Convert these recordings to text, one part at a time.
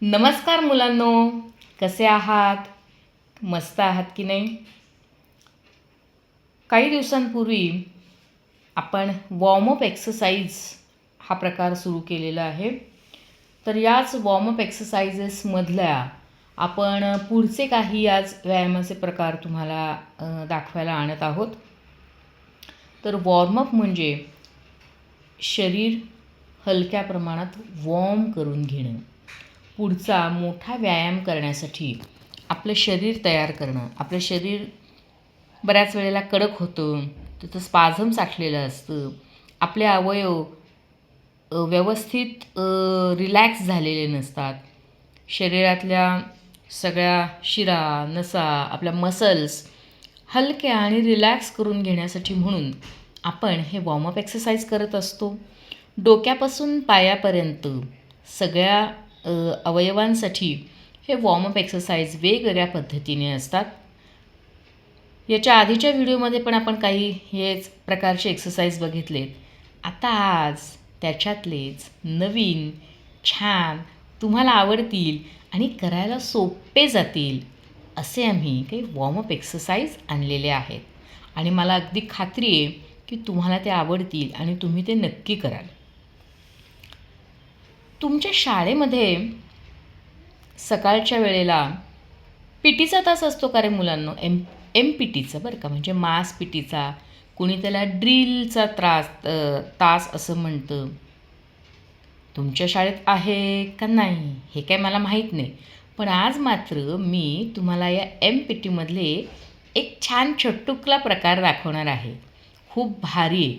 नमस्कार मुलांनो, कसे आहात? मस्त आहात की नाही? काही दिवसांपूर्वी आपण वॉर्मअप एक्सरसाइज हा प्रकार सुरू केलेला आहे. तर याच वॉर्मअप एक्सरसाइजेसमधल्या आपण पुढचे काही आज व्यायामाचे प्रकार तुम्हाला दाखवायला आणत आहोत. तर वॉर्मअप म्हणजे शरीर हलक्या प्रमाणात वॉर्म करून घेणं. पुढचा मोठा व्यायाम करण्यासाठी आपलं शरीर तयार करणं. आपलं शरीर बऱ्याच वेळेला कडक होतं, तिथं स्पाझम साठलेलं असतं, आपले अवयव व्यवस्थित रिलॅक्स झालेले नसतात. शरीरातल्या सगळ्या शिरा, नसा, आपल्या मसल्स हलक्या आणि रिलॅक्स करून घेण्यासाठी म्हणून आपण हे वॉर्मअप एक्सरसाइज करत असतो. डोक्यापासून पायापर्यंत सगळ्या अवयवांसाठी हे वॉर्मअप एक्सरसाइज वेगवेगळ्या पद्धतीने असतात. याच्या आधीच्या व्हिडिओमध्ये पण आपण काही हेच प्रकारचे एक्सरसाइज बघितलेत. आता आज त्याच्यातलेच नवीन, छान, तुम्हाला आवडतील आणि करायला सोपे जातील असे आम्ही काही वॉर्मअप एक्सरसाइज आणलेले आहेत. आणि मला अगदी खात्री आहे की तुम्हाला ते आवडतील आणि तुम्ही ते नक्की कराल. तुमच्या शाळेमध्ये सकाळच्या वेळेला पी टीचा तास असतो का रे मुलांनो? एम पी टीचा बरं का, म्हणजे मास पी टीचा. कुणी त्याला ड्रिलचा तास असं म्हणतं. तुमच्या शाळेत आहे का नाही हे काय मला माहीत नाही, पण आज मात्र मी तुम्हाला या एम पी टीमधले एक छान छोटुकला प्रकार दाखवणार आहे. खूप भारी आहे.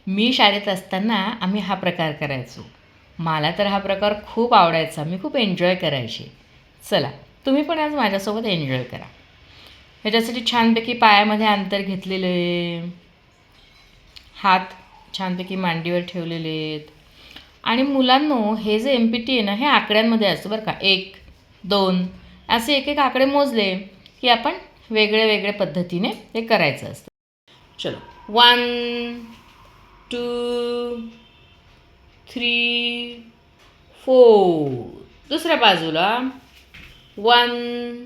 मी शाळेत असताना आम्ही हा प्रकार करायचो. मला तर हा प्रकार खूप आवडायचा, मी खूप एन्जॉय करायचे. चला, तुम्ही पण आज माझ्यासोबत एन्जॉय करा. ह्याच्यासाठी छानपैकी पायामध्ये अंतर घेतलेलं आहे, हात छानपैकी मांडीवर ठेवलेले आहेत. आणि मुलांनो, हे जे एम पी टी आहे ना, हे आकड्यांमध्ये असतं बरं का. 1, 2 असे एक एक आकडे मोजले की आपण वेगळ्या पद्धतीने हे करायचं असतं. चलो, 1, 2, 3, 4. दुसऱ्या बाजूला 1,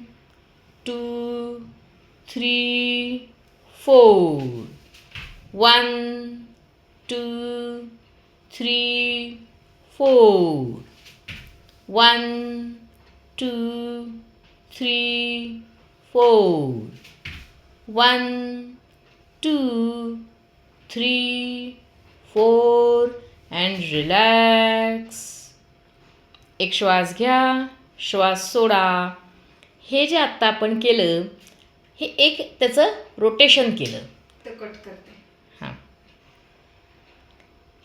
2, 3, 4. 1, 2, 3, 4. 1, 2, 3, 4. 1, 2, 3, 4 and relax. एक श्वास घ्या, श्वास सोडा. हे जे आत्ता आपण केलं, हे एक त्याचं रोटेशन केलं. कट करते. हां,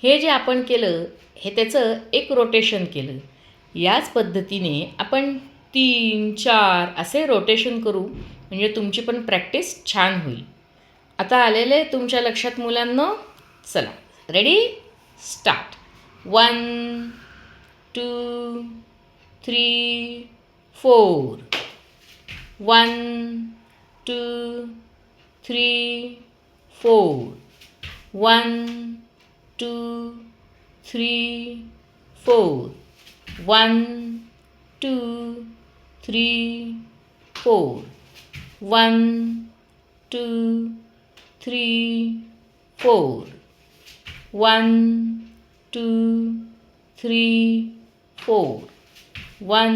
हे जे आपण केलं हे त्याचं एक रोटेशन केलं. याच पद्धतीने आपण 3, 4 असे रोटेशन करू, म्हणजे तुमची पण प्रॅक्टिस छान होईल. आता आलेले तुमच्या लक्षात मुलांनो? चला, रेडी, स्टार्ट. 1, 2, 3, 4. 1, 2, 3, 4. 1, 2, 3, 4. 1, 2, 3, 4. 1, 2, 3, 4. 1, 2, 3, 4. 1,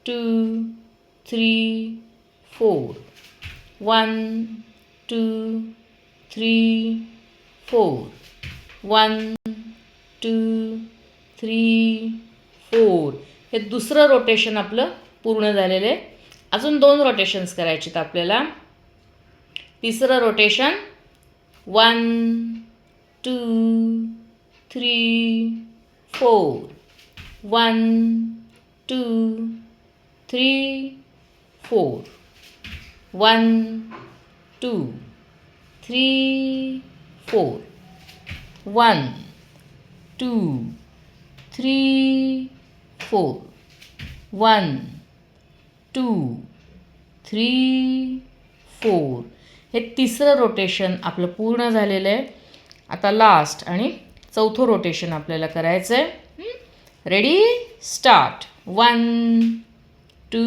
2, 3, 4. 1, 2, 3, 4. 1, 2, 3, 4. हे दुसरं रोटेशन आपलं पूर्ण झालेलं आहे. अजून 2 रोटेशन्स करायचे आहेत आपल्याला. तिसरं रोटेशन 1, 2, 3, 4. 1, 2, 3, 4. 1, 2, 3, 4. 1, 2, 3, 4. 1, 2, 3, 4. हे तिसरं रोटेशन आपलं पूर्ण झालेलं आहे. आता लास्ट आणि चौथं रोटेशन आपल्याला करायचं आहे. Ready, start. 1 2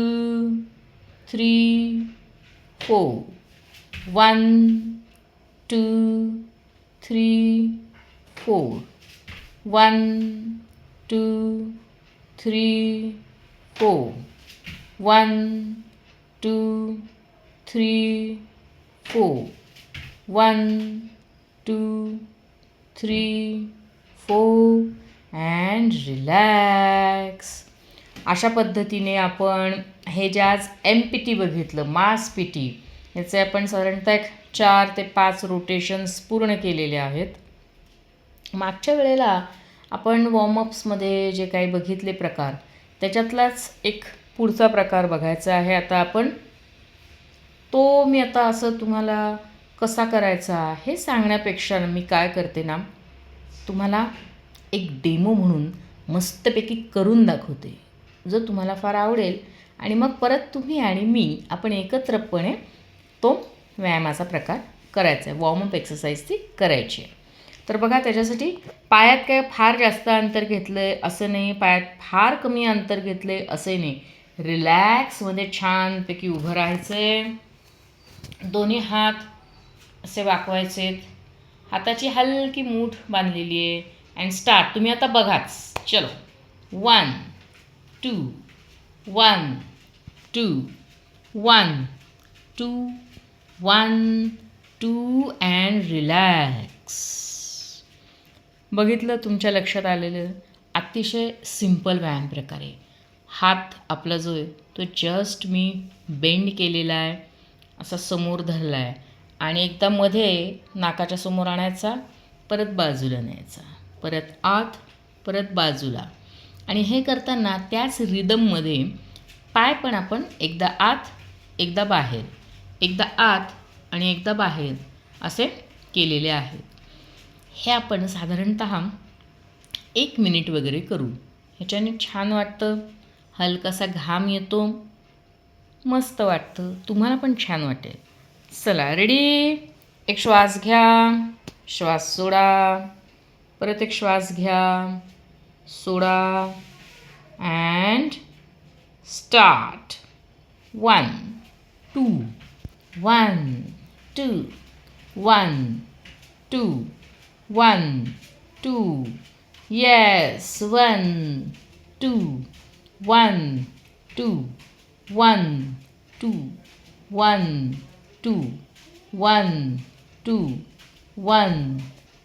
3 4 1 2 3 4 1 2 3 4 1 2 3 4 1 2 3 4 and relax. अशा पद्धतीने आपण हे जे आज MPT बघितलं, मास PT, याचे आपण साधारणतः एक 4 ते 5 रोटेशन्स पूर्ण केलेले आहेत. मागच्या वेळेला आपण वॉर्मअप्समध्ये जे काही बघितले प्रकार, त्याच्यातलाच एक पुढचा प्रकार बघायचा आहे. आता आपण मी आता असं तुम्हाला कसा करायचा हे सांगण्यापेक्षा मी काय करते ना, तुम्हाला एक डेमो म्हणून मस्तपैकी करून दाखवते, जो तुम्हाला फार आवडेल. आणि मग परत तुम्ही आणि मी आपण एकत्रपणे तो व्यायामाचा प्रकार करायचा आहे, वॉर्मअप एक्सरसाइज ती करायची आहे. तर बघा, त्याच्यासाठी पायात काय फार जास्त अंतर घेतलं आहे असं नाही, पायात फार कमी अंतर घेतलं आहे असंही नाही. रिलॅक्समध्ये छानपैकी उभं राहायचं आहे. दोन्ही हात असे वाकवायचे, हाताची हलकी मूठ बांधलेली आहे. And start. तुम्ही आता बघाच. चलो. 1 2 1 2 1 2 1 2 अँड रिलॅक्स. बघितलं, तुमच्या लक्षात आलेलं अतिशय सिंपल व्यायाम प्रकारे. हात आपला जो आहे तो जस्ट मी बेंड केलेला आहे, असा समोर धरला आहे आणि एकदा मध्ये नाकाच्या समोर आणायचा, परत बाजूला न्यायचा, परत आत, परत बाजूला. आणि हे करताना त्याच रिदममध्ये पाय पण आपण एकदा आत, एकदा बाहेर, एकदा आत आणि एकदा बाहेर असे केलेले आहेत. हे आपण साधारणत 1 मिनिट वगैरे करू. ह्याच्याने छान वाटतं, हलकासा घाम येतो, मस्त वाटतं, तुम्हाला पण छान वाटेल. चला, रेडी. एक श्वास घ्या, श्वास सोडा, परत एक श्वास घ्या, सोडा, अँड स्टार्ट. 1 2 1 2 1 2 1 2 येस. 1 2 1 2 1 2 1 2 1 2 1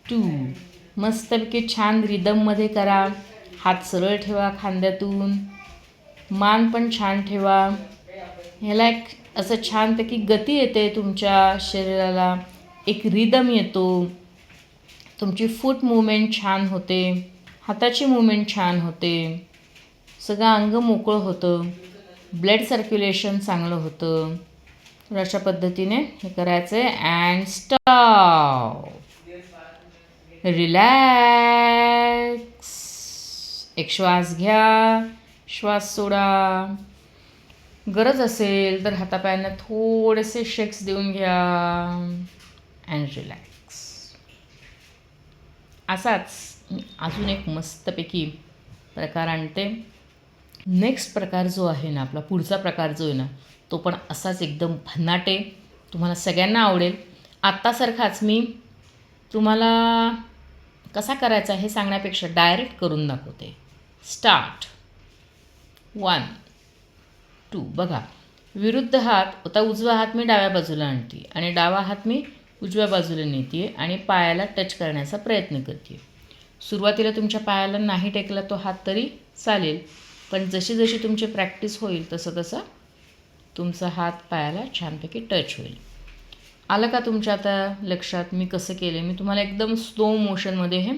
2. मस्तपैकी छान रिदममध्ये करा. हात सरळ ठेवा खांद्यातून, मान पण छान ठेवा. ह्याला एक असं छानपैकी गती येते तुमच्या शरीराला, एक रिदम येतो, तुमची फूट मूवमेंट छान होते, हाताची मूवमेंट छान होते, सगळं अंग मोकळं होतं, ब्लड सर्क्युलेशन चांगलं होतं. तर अशा पद्धतीने हे करायचं आहे. And stop. रिलॅक्स. एक श्वास घ्या, श्वास सोडा. गरज असेल तर हातापायांना थोडेसे शेक्स देऊन घ्या. And relax. असाच मी अजून एक मस्तपैकी प्रकार आणते. नेक्स्ट प्रकार जो आहे ना, आपला पुढचा प्रकार जो आहे ना, तो पण असाच एकदम भन्नाटे, तुम्हाला सगळ्यांना आवडेल. आत्तासारखाच मी तुम्हाला कसा करायचा हे सांगण्यापेक्षा डायरेक्ट करून दाखवते. स्टार्ट. 1 2. बघा, विरुद्ध हात, आता उजवा हात मी डाव्या बाजूला आणते आणि डावा हात मी उजव्या बाजूला नेते आणि पायाला टच करण्याचा प्रयत्न करते. सुरुवातीला तुमच्या पायाला नाही टेकला तो हात तरी चालेल, पण जशी जशी तुमची प्रॅक्टिस होईल तसं तसं तुमचा हात पायाला छानपैकी टच होईल. आलं का तुमच्या आता लक्षात मी कसं केलं? मी तुम्हाला एकदम स्लो मोशनमध्ये हे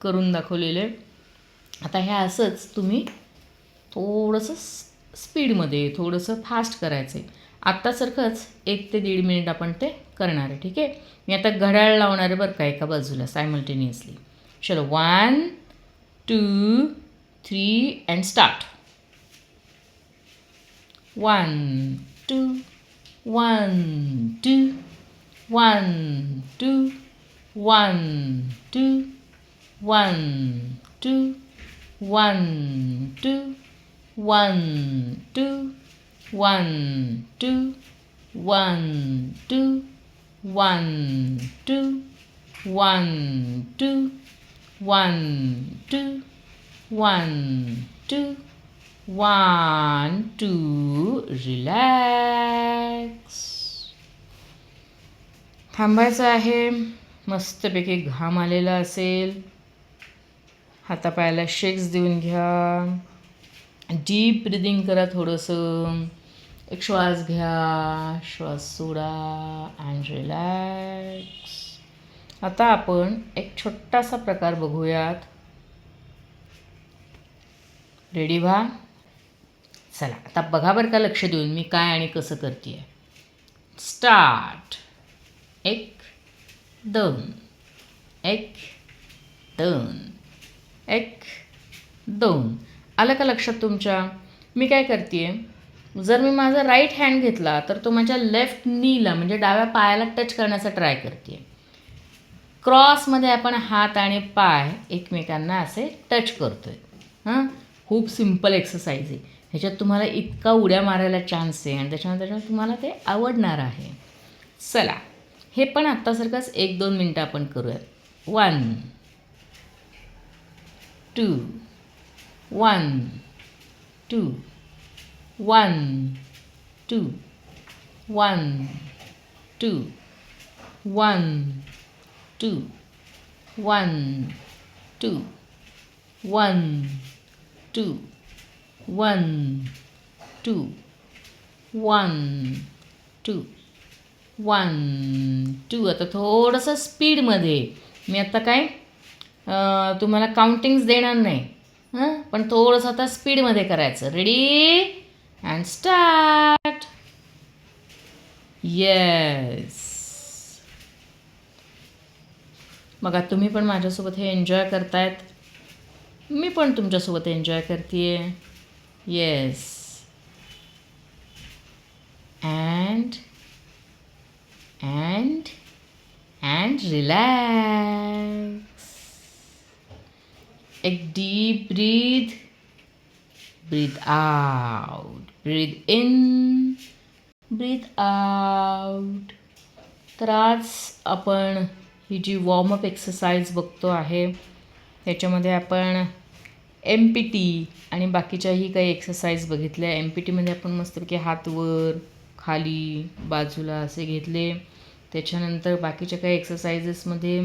करून दाखवलेलं आहे. आता हे असंच तुम्ही थोडंसं स्पीडमध्ये, थोडंसं फास्ट करायचं आहे. आत्तासारखंच 1 ते 1.5 मिनिट आपण ते करणार आहे. ठीक आहे. मी आता घड्याळ लावणार आहे बरं का एका बाजूला सायमल्टेनियसली. चलो. 1 2 3 अँड स्टार्ट. 1 2 1 2 1 2 1 2 1 2 1 2 1 2 1 2 1 2 1 2 1 2 1 2 1 2 1 2 रिलॅक्स. थांबायचं आहे. मस्तपैकी घाम आलेला असेल. हातापायाला शेक्स देऊन घ्या. डीप ब्रिदिंग करा थोडंसं. एक श्वास घ्या, श्वास सोडा अँड रिलॅक्स. आता आपण एक छोटासा प्रकार बघूयात. रेडी व्हा. चला आता बघा बरं का लक्ष देऊन मी काय आणि कसं करते आहे. स्टार्ट. 1 2 1 2 1 2. आलं का लक्षात तुमच्या? मी काय करते आहे, जर मी माझा राईट हँड घेतला तर तो माझ्या लेफ्ट नीला म्हणजे डाव्या पायाला टच करण्याचा ट्राय करते आहे. क्रॉसमध्ये आपण हात आणि पाय एकमेकांना असे टच करतो आहे. खूप सिम्पल एक्सरसाइज आहे. ह्याच्यात तुम्हाला इतका उड्या मारायला चान्स आहे आणि त्याच्यानंतर तुम्हाला ते आवडणार आहे. चला हे पण आत्तासारखंच 1-2 मिनटं आपण करूयात. 1 2 1 2 1 2 1 2 1 2 1 2 1 2 1 2 1 2 1 2. आता थोडंसं स्पीडमध्ये. मी आता काय तुम्हाला काउंटिंग्स देणार नाही, पण थोडंसं आता स्पीडमध्ये करायचं. Ready and start. येस. बघा तुम्ही पण माझ्यासोबत हे एन्जॉय करतायत. मी पण तुमच्यासोबत एन्जॉय करते आहे. येस. and relax. एक deep breathe out, breathe in, breathe out. तर आज आपण ही जी वॉर्मअप एक्सरसाइज बघतो आहे त्याच्यामध्ये आपण MPT आणि बाकीच्याही काही एक्सरसाइज बघितल्या. MPTमध्ये आपण मस्तपैकी हात वर खाली बाजूला असे घेतले. त्याच्यानंतर बाकीच्या काही एक्सरसाइजेसमध्ये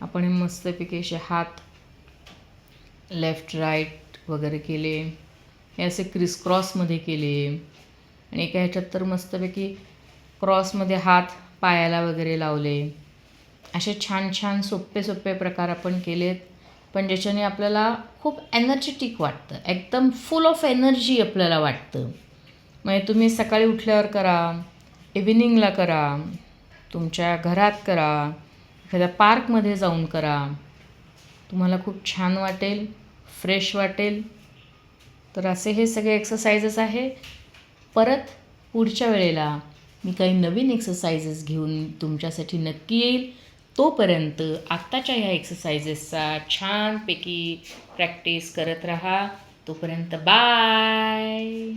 आपण हे मस्तपैकी असे हात लेफ्ट राईट वगैरे केले. हे असे क्रिसक्रॉसमध्ये केले आणि एका ह्याच्यात तर मस्तपैकी क्रॉसमध्ये हात पायाला वगैरे लावले. असे छान छान सोपे सोपे प्रकार आपण केलेत, पण ज्याच्याने आपल्याला खूप एनर्जेटिक वाटतं, एकदम फुल ऑफ एनर्जी आपल्याला वाटतं. म्हणजे तुम्ही सकाळी उठल्यावर करा, इव्हिनिंगला करा, तुमच्या घरात करा, एखाद्या पार्कमध्ये जाऊन करा. तुम्हाला खूप छान वाटेल, फ्रेश वाटेल. तर असे हे सगळे एक्सरसाइजेस आहे. परत पुढच्या वेळेला मी काही नवीन एक्सरसाइजेस घेऊन तुमच्यासाठी नक्की येईल. तोपर्यंत आत्ताच्या ह्या एक्सरसाइजेसचा छानपैकी प्रॅक्टिस करत राहा. तोपर्यंत बाय.